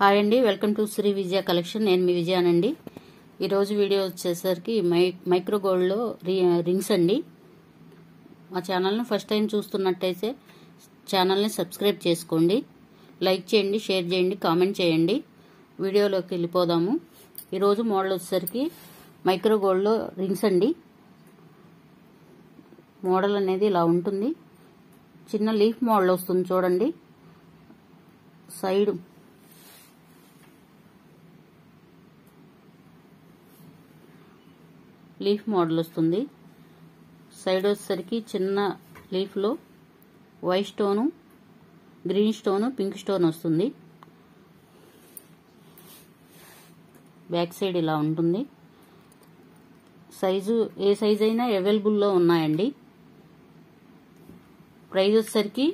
Hi అండి, welcome to Shri Vijaya collection. నేను మీ విజయానండి. ఈరోజు వీడియో వచ్చేసరికి మైక్రో గోల్డ్లో రింగ్స్ అండి. మా ఛానల్ని ఫస్ట్ టైం చూస్తున్నట్టయితే ఛానల్ని సబ్స్క్రైబ్ చేసుకోండి, లైక్ చేయండి, షేర్ చేయండి, కామెంట్ చేయండి. వీడియోలోకి వెళ్ళిపోదాము. ఈరోజు మోడల్ వచ్చేసరికి మైక్రో గోల్డ్లో రింగ్స్ అండి. మోడల్ అనేది ఇలా ఉంటుంది. చిన్న లీఫ్ మోడల్ వస్తుంది చూడండి. సైడ్ లీఫ్ మోడల్ వస్తుంది. సైడ్ వచ్చేసరికి చిన్న లీఫ్లో white stone, green stone, pink stone వస్తుంది. బ్యాక్ సైడ్ ఇలా ఉంటుంది. సైజు ఏ సైజ్ అయినా అవైలబుల్లో ఉన్నాయండి. ప్రైస్ వచ్చేసరికి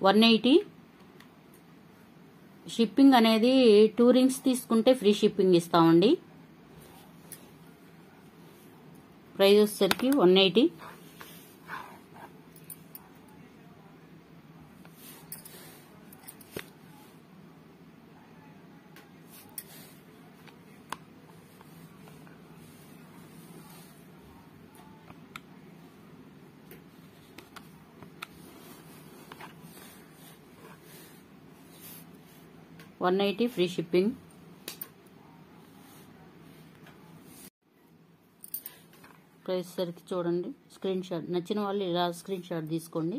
180. షిప్పింగ్ అనేది 2 రింగ్స్ తీసుకుంటే ఫ్రీ షిప్పింగ్ ఇస్తామండి. ప్రైస్ వచ్చేసరికి 180. $180 ఫ్రీ షిప్పింగ్. ప్రైస్ సరికి చూడండి. స్క్రీన్ షాట్ నచ్చిన వాళ్ళు ఇలా స్క్రీన్ షాట్ తీసుకోండి.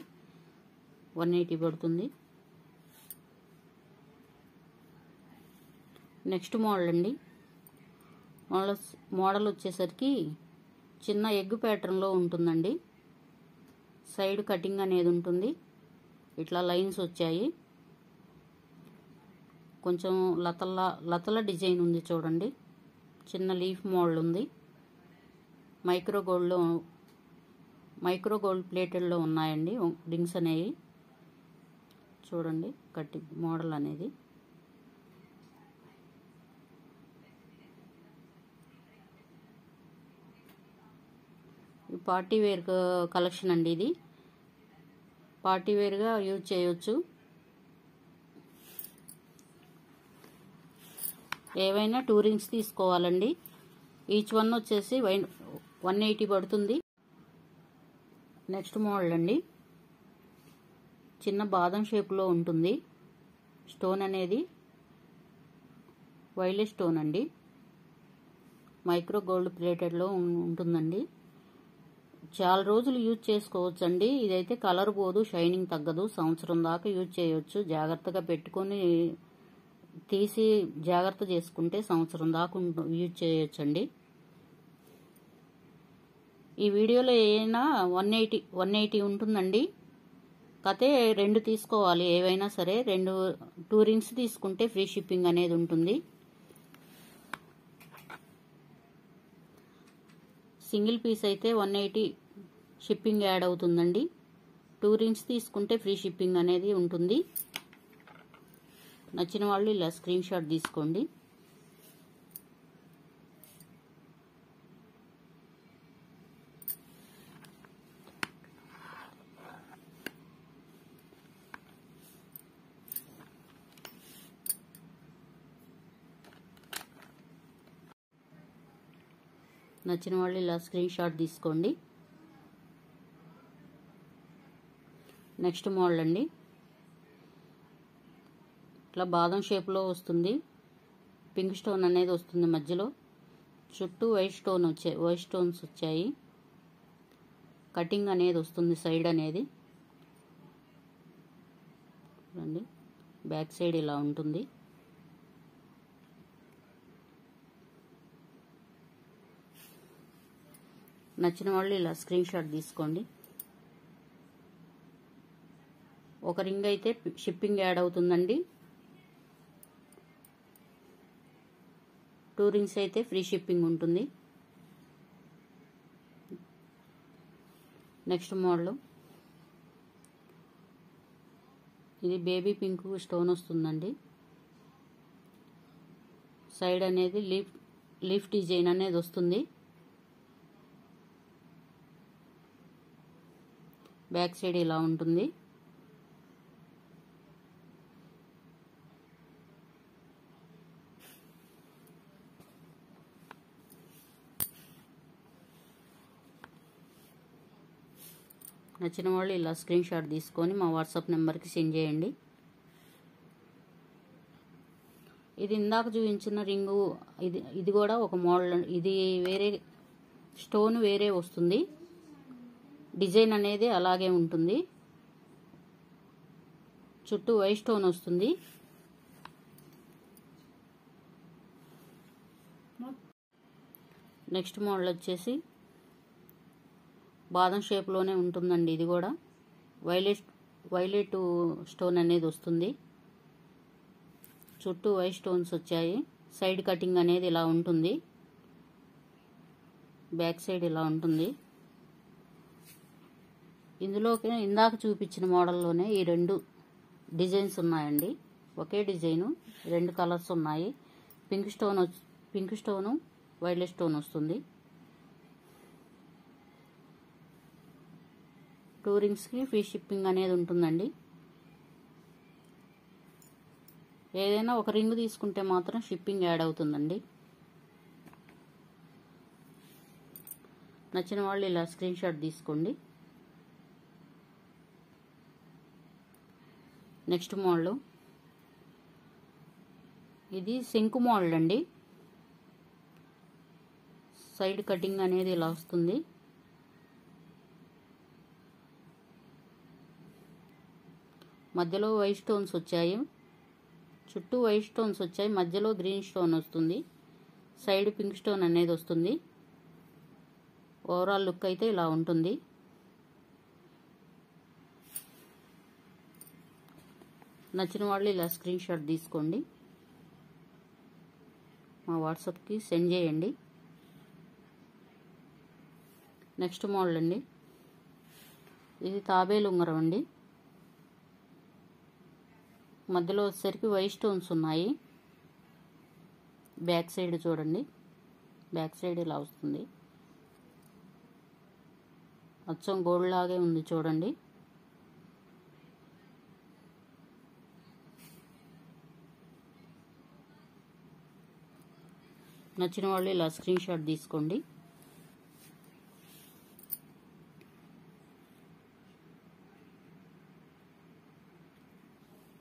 180 పడుతుంది. నెక్స్ట్ మోడల్ అండి. మోడల్ వచ్చేసరికి చిన్న ఎగ్ ప్యాటర్న్లో ఉంటుందండి. సైడ్ కటింగ్ అనేది ఉంటుంది. ఇట్లా లైన్స్ వచ్చాయి. కొంచెం లతల డిజైన్ ఉంది చూడండి. చిన్న లీఫ్ మోడల్ ఉంది. మైక్రో గోల్డ్ ప్లేటెడ్లో ఉన్నాయండి రింగ్స్ అనేవి. చూడండి కటింగ్ మోడల్ అనేది. పార్టీ వేర్ కలెక్షన్ అండి. ఇది పార్టీ వేర్గా యూజ్ చేయొచ్చు. ఏవైనా 2 రింగ్స్ తీసుకోవాలండి. ఈచ్ వన్ వచ్చేసి 180 పడుతుంది. నెక్స్ట్ మోడల్ అండి. చిన్న బాదం షేప్లో ఉంటుంది. స్టోన్ అనేది వైలెట్ స్టోన్ అండి. మైక్రో గోల్డ్ ప్లేటెడ్లో ఉంటుందండి. చాలా రోజులు యూజ్ చేసుకోవచ్చు అండి. ఇదైతే కలర్ పోదు, షైనింగ్ తగ్గదు. సంవత్సరం దాకా యూజ్ చేయొచ్చు. జాగ్రత్తగా పెట్టుకొని తీసి జాగ్రత్త చేసుకుంటే సంవత్సరం దాకా యూజ్ చేయొచ్చండి. ఈ వీడియోలో ఏమైనా 180 ఉంటుందండి. కాకపోతే 2 తీసుకోవాలి. ఏవైనా సరే 2 రింగ్స్ తీసుకుంటే ఫ్రీ షిప్పింగ్ అనేది ఉంటుంది. సింగిల్ పీస్ అయితే 180 షిప్పింగ్ యాడ్ అవుతుందండి. 2 రింగ్స్ తీసుకుంటే ఫ్రీ షిప్పింగ్ అనేది ఉంటుంది. నచ్చిన వాళ్ళు ఇలా స్క్రీన్ షాట్ తీసుకోండి. నచ్చిన వాళ్ళు ఇలా స్క్రీన్ షాట్ తీసుకోండి. నెక్స్ట్ మోడల్ అండి. ఇట్లా బాదం షేప్లో వస్తుంది. పింక్ స్టోన్ అనేది వస్తుంది మధ్యలో. చుట్టూ వైట్ స్టోన్స్ వచ్చాయి. కటింగ్ అనేది వస్తుంది సైడ్ అనేది. చూడండి బ్యాక్ సైడ్ ఇలా ఉంటుంది. నచ్చిన వాళ్ళు ఇలా స్క్రీన్ షాట్ తీసుకోండి. ఒక రింగ్ అయితే షిప్పింగ్ యాడ్ అవుతుందండి. 2 రింగ్స్ అయితే ఫ్రీ షిప్పింగ్ ఉంటుంది. Next model. ఇది బేబీ పింక్ స్టోన్ వస్తుందండి. సైడ్ అనేది లీఫ్ డిజైన్ అనేది వస్తుంది. బ్యాక్ సైడ్ ఇలా ఉంటుంది. నచ్చిన వాళ్ళు ఇలా స్క్రీన్ షాట్ తీసుకొని మా వాట్సాప్ నెంబర్కి సెండ్ చేయండి. ఇది ఇందాక చూపించిన రింగు ఇది కూడా ఒక మోడల్. ఇది వేరే స్టోన్ వేరే వస్తుంది, డిజైన్ అనేది అలాగే ఉంటుంది. చుట్టూ వైట్ స్టోన్ వస్తుంది. నెక్స్ట్ మోడల్ వచ్చేసి బాదం షేప్లోనే ఉంటుందండి. ఇది కూడా వైలెట్ స్టోన్ అనేది వస్తుంది. చుట్టూ వైట్ స్టోన్స్ వచ్చాయి. సైడ్ కటింగ్ అనేది ఇలా ఉంటుంది, బ్యాక్ సైడ్ ఇలా ఉంటుంది. ఇందులోకి ఇందాక చూపించిన మోడల్లోనే ఈ రెండు డిజైన్స్ ఉన్నాయండి. ఒకే డిజైను, రెండు కలర్స్ ఉన్నాయి. పింక్ స్టోను వైలెట్ స్టోన్ వస్తుంది. 2 రింగ్స్కి ఫ్రీ షిప్పింగ్ అనేది ఉంటుందండి. ఏదైనా ఒక రింగ్ తీసుకుంటే మాత్రం షిప్పింగ్ యాడ్ అవుతుందండి. నచ్చిన వాళ్ళు ఇలా స్క్రీన్ షాట్ తీసుకోండి. నెక్స్ట్ మోడల్ ఇది శంకు మోడల్ అండి. సైడ్ కటింగ్ అనేది ఇలా వస్తుంది. మధ్యలో వైట్ స్టోన్స్ వచ్చాయి, చుట్టూ వైట్ స్టోన్స్ వచ్చాయి, మధ్యలో గ్రీన్ స్టోన్ వస్తుంది, సైడ్ పింక్ స్టోన్ అనేది వస్తుంది. ఓవరాల్ లుక్ అయితే ఇలా ఉంటుంది. నచ్చిన వాళ్ళు ఇలా స్క్రీన్ షాట్ తీసుకోండి, మా వాట్సాప్కి సెండ్ చేయండి. నెక్స్ట్ మోడల్ అండి, ఇది తాబేలు ఉంగరం అండి. మధ్యలో వచ్చేసరికి వైట్ స్టోన్స్ ఉన్నాయి. బ్యాక్ సైడ్ చూడండి, బ్యాక్ సైడ్ ఇలా వస్తుంది. అచ్చం గోల్డ్ లాగే ఉంది చూడండి. నచ్చిన వాళ్ళు ఇలా స్క్రీన్ షాట్ తీసుకోండి.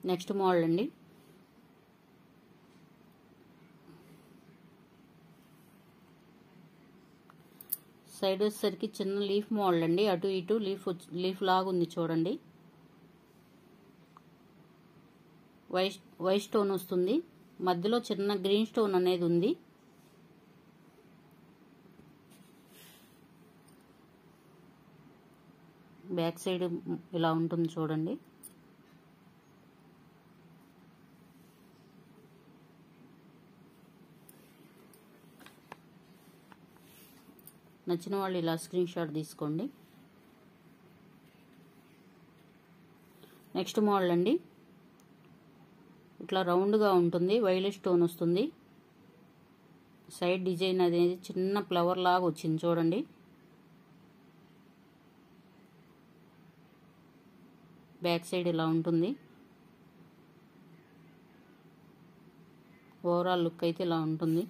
నెక్స్ట్ మోడల్ అండి, సైడ్ వచ్చేసరికి చిన్న లీఫ్ మోడల్ అండి. అటు ఇటు లీఫ్ లాగా ఉంది చూడండి. వైట్ స్టోన్ వస్తుంది, మధ్యలో చిన్న గ్రీన్ స్టోన్ అనేది ఉంది. బ్యాక్ సైడ్ ఇలా ఉంటుంది చూడండి. నచ్చిన వాళ్ళు ఇలా స్క్రీన్ షాట్ తీసుకోండి. నెక్స్ట్ మోడల్ అండి, ఇట్లా రౌండ్గా ఉంటుంది, వైలెట్ స్టోన్ వస్తుంది. సైడ్ డిజైన్ అనేది చిన్న ఫ్లవర్ లాగా వచ్చింది చూడండి. బ్యాక్ సైడ్ ఇలా ఉంటుంది. ఓవరాల్ లుక్ అయితే ఇలా ఉంటుంది.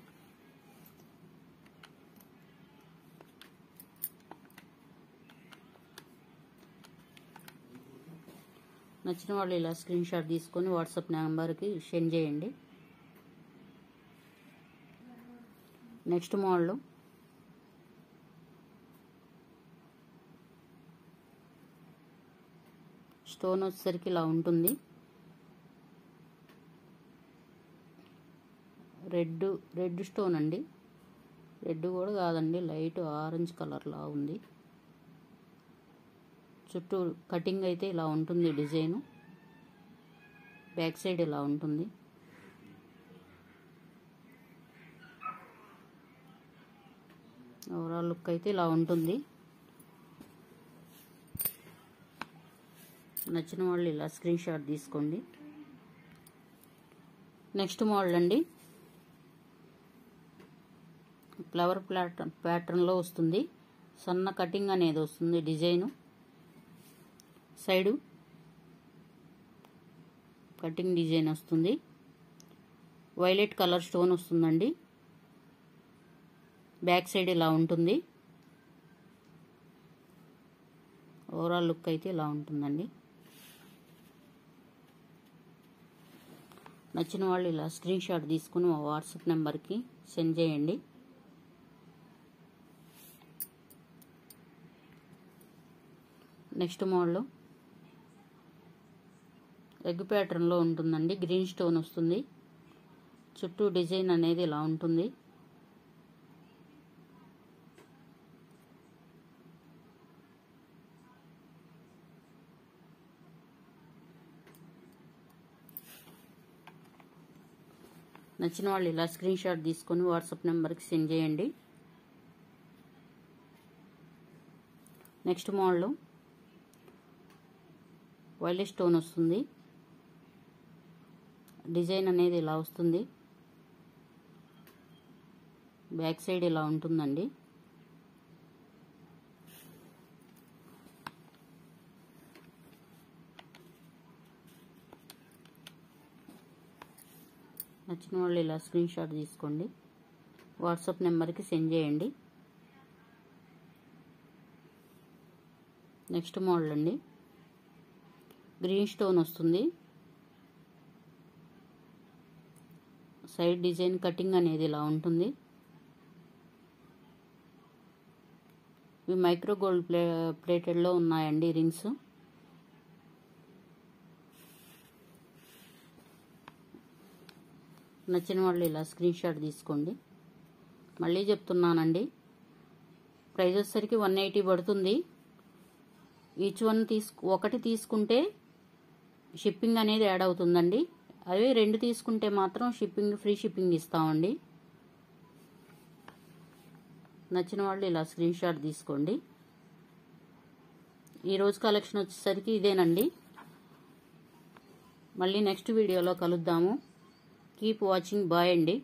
నచ్చిన వాళ్ళు ఇలా స్క్రీన్ షాట్ తీసుకొని వాట్సాప్ నెంబర్కి సెండ్ చేయండి. నెక్స్ట్ మోడల్ స్టోన్ వచ్చేసరికి ఇలా ఉంటుంది. రెడ్ స్టోన్ అండి. రెడ్ కూడా కాదండి, లైట్ ఆరెంజ్ కలర్ లా ఉంది. చుట్టూ కటింగ్ అయితే ఇలా ఉంటుంది డిజైన్. బ్యాక్ సైడ్ ఇలా ఉంటుంది. ఓవరాల్ లుక్ అయితే ఇలా ఉంటుంది. నచ్చిన వాళ్ళు ఇలా స్క్రీన్ షాట్ తీసుకోండి. నెక్స్ట్ మోడల్ అండి, ఫ్లవర్ ప్యాటర్న్లో వస్తుంది. సన్న కటింగ్ అనేది వస్తుంది డిజైను. సైడు కటింగ్ డిజైన్ వస్తుంది. వైలెట్ కలర్ స్టోన్ వస్తుందండి. బ్యాక్ సైడ్ ఇలా ఉంటుంది. ఓవరాల్ లుక్ అయితే ఇలా ఉంటుందండి. నచ్చిన వాళ్ళు ఇలా స్క్రీన్ షాట్ తీసుకుని మా వాట్సాప్ నెంబర్కి సెండ్ చేయండి. నెక్స్ట్ మోడల్ ఎగ్ ప్యాటర్న్లో ఉంటుందండి. గ్రీన్ స్టోన్ వస్తుంది. చుట్టూ డిజైన్ అనేది ఇలా ఉంటుంది. నచ్చిన వాళ్ళు ఇలా స్క్రీన్ షాట్ తీసుకొని వాట్సాప్ నెంబర్కి సెండ్ చేయండి. నెక్స్ట్ మోడల్ వైలెట్ స్టోన్ వస్తుంది. డిజైన్ అనేది ఇలా వస్తుంది. బ్యాక్ సైడ్ ఇలా ఉంటుందండి. నచ్చిన వాళ్ళు ఇలా స్క్రీన్ షాట్ తీసుకోండి. వాట్సాప్ నెంబర్కి సెండ్ చేయండి. నెక్స్ట్ మోడల్ అండి. గ్రీన్ స్టోన్ వస్తుంది. సైడ్ డిజైన్ కటింగ్ అనేది ఇలా ఉంటుంది. ఇవి మైక్రో గోల్డ్ ప్లేటెడ్లో ఉన్నాయండి రింగ్స్. నచ్చిన వాళ్ళు ఇలా స్క్రీన్ షాట్ తీసుకోండి. మళ్ళీ చెప్తున్నానండి, ప్రైస్ వచ్చేసరికి 180 పడుతుంది. ఈచ్ వన్ ఒకటి తీసుకుంటే షిప్పింగ్ అనేది యాడ్ అవుతుందండి. అదే 2 తీసుకుంటే మాత్రం ఫ్రీ షిప్పింగ్ ఇస్తామండి. నచ్చిన వాళ్ళు ఇలా స్క్రీన్ షాట్ తీసుకోండి. ఈరోజు కలెక్షన్ వచ్చేసరికి ఇదేనండి. మళ్ళీ నెక్స్ట్ వీడియోలో కలుద్దాము. Keep watching. బాయ్ అండి.